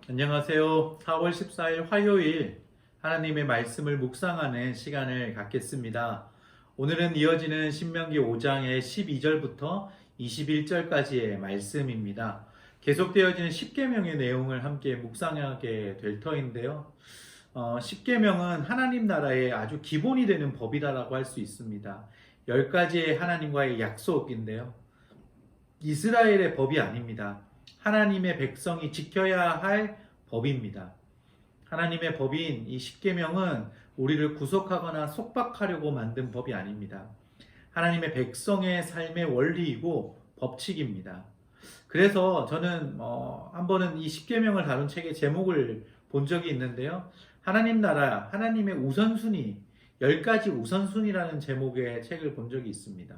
안녕하세요. 4월 14일 화요일 하나님의 말씀을 묵상하는 시간을 갖겠습니다. 오늘은 이어지는 신명기 5장의 12절부터 21절까지의 말씀입니다. 계속되어지는 십계명의 내용을 함께 묵상하게 될 터인데요. 십계명은 하나님 나라의 아주 기본이 되는 법이다라고 할 수 있습니다. 10가지의 하나님과의 약속인데요. 이스라엘의 법이 아닙니다. 하나님의 백성이 지켜야 할 법입니다. 하나님의 법인 이 십계명은 우리를 구속하거나 속박하려고 만든 법이 아닙니다. 하나님의 백성의 삶의 원리이고 법칙입니다. 그래서 저는 한 번은 이 십계명을 다룬 책의 제목을 본 적이 있는데요. 하나님 나라, 하나님의 우선순위, 10가지 우선순위라는 제목의 책을 본 적이 있습니다.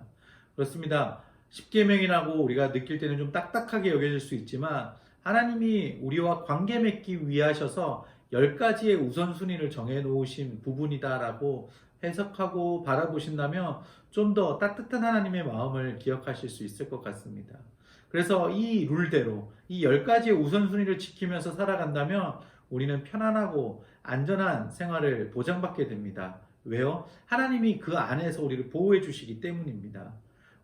그렇습니다. 십계명이라고 우리가 느낄 때는 좀 딱딱하게 여겨질 수 있지만 하나님이 우리와 관계 맺기 위하셔서 10가지의 우선순위를 정해놓으신 부분이다라고 해석하고 바라보신다면 좀 더 따뜻한 하나님의 마음을 기억하실 수 있을 것 같습니다. 그래서 이 룰대로 이 10가지의 우선순위를 지키면서 살아간다면 우리는 편안하고 안전한 생활을 보장받게 됩니다. 왜요? 하나님이 그 안에서 우리를 보호해 주시기 때문입니다.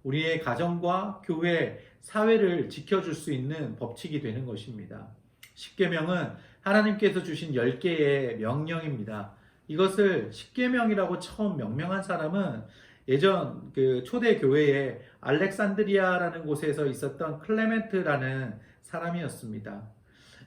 우리의 가정과 교회, 사회를 지켜줄 수 있는 법칙이 되는 것입니다. 십계명은 하나님께서 주신 10개의 명령입니다. 이것을 십계명이라고 처음 명명한 사람은 예전 그 초대 교회에 알렉산드리아라는 곳에서 있었던 클레멘트라는 사람이었습니다.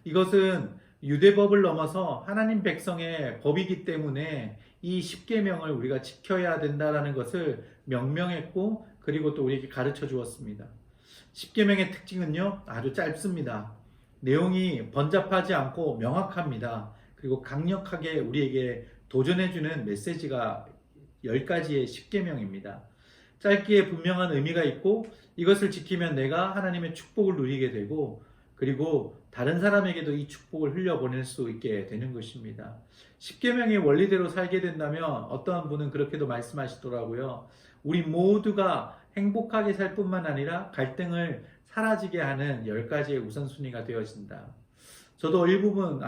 이것은 유대법을 넘어서 하나님 백성의 법이기 때문에 이 십계명을 우리가 지켜야 된다라는 것을 명명했고 그리고 또 우리에게 가르쳐 주었습니다. 십계명의 특징은요, 아주 짧습니다. 내용이 번잡하지 않고 명확합니다. 그리고 강력하게 우리에게 도전해주는 메시지가 10가지의 십계명입니다. 짧기에 분명한 의미가 있고 이것을 지키면 내가 하나님의 축복을 누리게 되고 그리고 다른 사람에게도 이 축복을 흘려보낼 수 있게 되는 것입니다. 십계명의 원리대로 살게 된다면 어떠한 분은 그렇게도 말씀하시더라고요. 우리 모두가 행복하게 살 뿐만 아니라 갈등을 사라지게 하는 10가지의 우선순위가 되어진다. 저도 일부분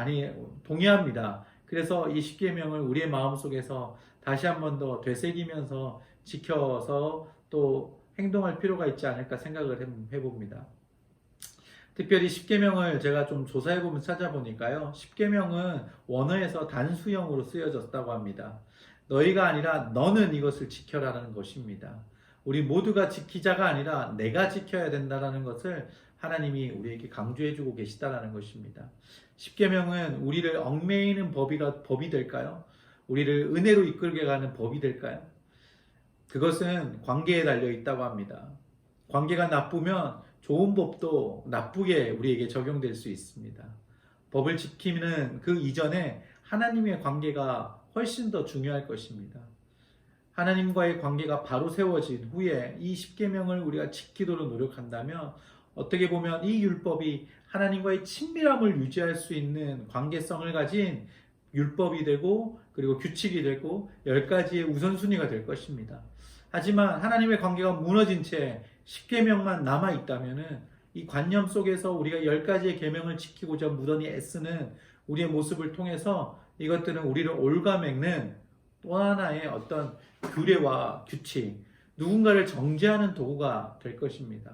동의합니다. 그래서 이 십계명을 우리의 마음속에서 다시 한 번 더 되새기면서 지켜서 또 행동할 필요가 있지 않을까 생각을 해봅니다. 특별히 십계명을 제가 좀 조사해보면 찾아보니까요. 십계명은 원어에서 단수형으로 쓰여졌다고 합니다. 너희가 아니라 너는 이것을 지켜라라는 것입니다. 우리 모두가 지키자가 아니라 내가 지켜야 된다는 것을 하나님이 우리에게 강조해주고 계시다라는 것입니다. 십계명은 우리를 얽매이는 법이 될까요? 우리를 은혜로 이끌게 가는 법이 될까요? 그것은 관계에 달려 있다고 합니다. 관계가 나쁘면 좋은 법도 나쁘게 우리에게 적용될 수 있습니다. 법을 지키는 그 이전에 하나님의 관계가 훨씬 더 중요할 것입니다. 하나님과의 관계가 바로 세워진 후에 이 십계명을 우리가 지키도록 노력한다면 어떻게 보면 이 율법이 하나님과의 친밀함을 유지할 수 있는 관계성을 가진 율법이 되고 그리고 규칙이 되고 10가지의 우선순위가 될 것입니다. 하지만 하나님의 관계가 무너진 채 십계명만 남아있다면 이 관념 속에서 우리가 10가지의 계명을 지키고자 무던히 애쓰는 우리의 모습을 통해서 이것들은 우리를 올가매는 또 하나의 어떤 규례와 규칙, 누군가를 정죄하는 도구가 될 것입니다.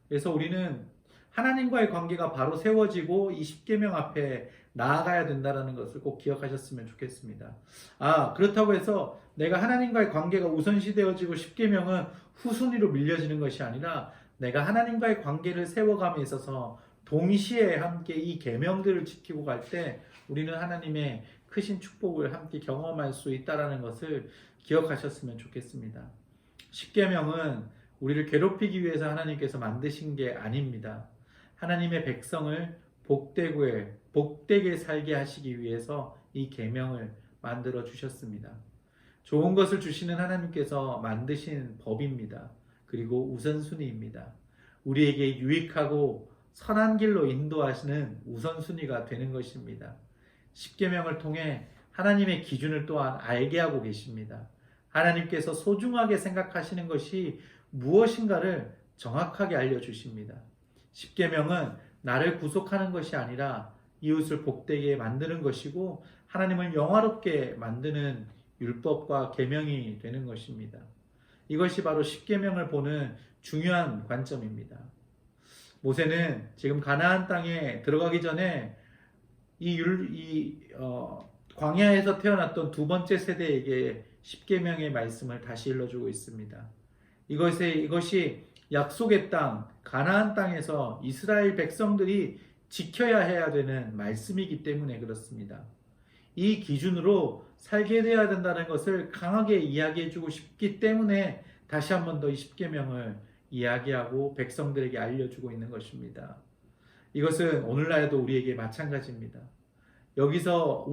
그래서 우리는 하나님과의 관계가 바로 세워지고 이 십계명 앞에 나아가야 된다는 것을 꼭 기억하셨으면 좋겠습니다. 그렇다고 해서 내가 하나님과의 관계가 우선시되어지고 십계명은 후순위로 밀려지는 것이 아니라 내가 하나님과의 관계를 세워감에 있어서 동시에 함께 이 계명들을 지키고 갈 때 우리는 하나님의 크신 축복을 함께 경험할 수 있다는 것을 기억하셨으면 좋겠습니다. 십계명은 우리를 괴롭히기 위해서 하나님께서 만드신 게 아닙니다. 하나님의 백성을 복되게 살게 하시기 위해서 이 계명을 만들어 주셨습니다. 좋은 것을 주시는 하나님께서 만드신 법입니다. 그리고 우선순위입니다. 우리에게 유익하고 선한 길로 인도하시는 우선순위가 되는 것입니다. 십계명을 통해 하나님의 기준을 또한 알게 하고 계십니다. 하나님께서 소중하게 생각하시는 것이 무엇인가를 정확하게 알려주십니다. 십계명은 나를 구속하는 것이 아니라 이웃을 복되게 만드는 것이고 하나님을 영화롭게 만드는 율법과 계명이 되는 것입니다. 이것이 바로 십계명을 보는 중요한 관점입니다. 모세는 지금 가나안 땅에 들어가기 전에 광야에서 태어났던 두 번째 세대에게 십계명의 말씀을 다시 일러주고 있습니다. 이것이 약속의 땅, 가나안 땅에서 이스라엘 백성들이 지켜야 해야 되는 말씀이기 때문에 그렇습니다. 이 기준으로 살게 되어야 된다는 것을 강하게 이야기해주고 싶기 때문에 다시 한 번 더 이 십계명을 이야기하고 백성들에게 알려주고 있는 것입니다. 이것은 오늘날에도 우리에게 마찬가지입니다. 여기서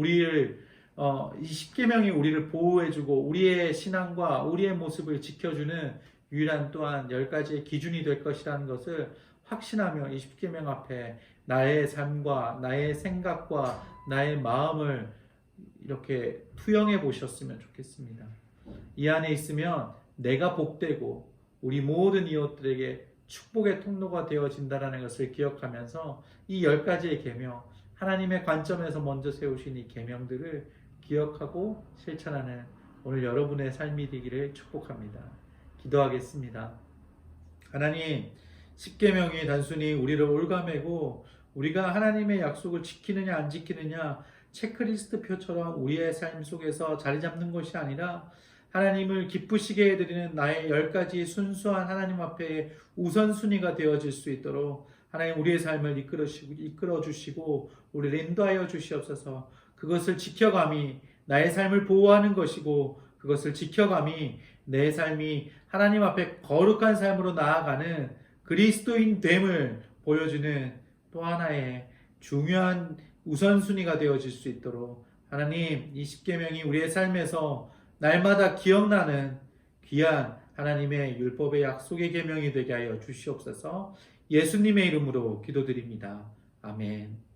이 십계명이 우리를 보호해주고 우리의 신앙과 우리의 모습을 지켜주는 유일한 또한 10가지의 기준이 될 것이라는 것을 확신하며 이 십계명 앞에 나의 삶과 나의 생각과 나의 마음을 이렇게 투영해 보셨으면 좋겠습니다. 이 안에 있으면 내가 복되고 우리 모든 이웃들에게 축복의 통로가 되어진다는 것을 기억하면서 이 10가지의 계명, 하나님의 관점에서 먼저 세우신 이 계명들을 기억하고 실천하는 오늘 여러분의 삶이 되기를 축복합니다. 기도하겠습니다. 하나님, 십계명이 단순히 우리를 올가매고 우리가 하나님의 약속을 지키느냐 안 지키느냐 체크리스트 표처럼 우리의 삶 속에서 자리 잡는 것이 아니라 하나님을 기쁘시게 해드리는 나의 10가지 순수한 하나님 앞에 우선순위가 되어질 수 있도록 하나님 우리의 삶을 이끌어 주시고 우리를 인도하여 주시옵소서. 그것을 지켜감이 나의 삶을 보호하는 것이고 그것을 지켜감이 내 삶이 하나님 앞에 거룩한 삶으로 나아가는 그리스도인 됨을 보여주는 또 하나의 중요한 우선순위가 되어질 수 있도록 하나님 이 십계명이 우리의 삶에서 날마다 기억나는 귀한 하나님의 율법의 약속의 계명이 되게 하여 주시옵소서. 예수님의 이름으로 기도드립니다. 아멘.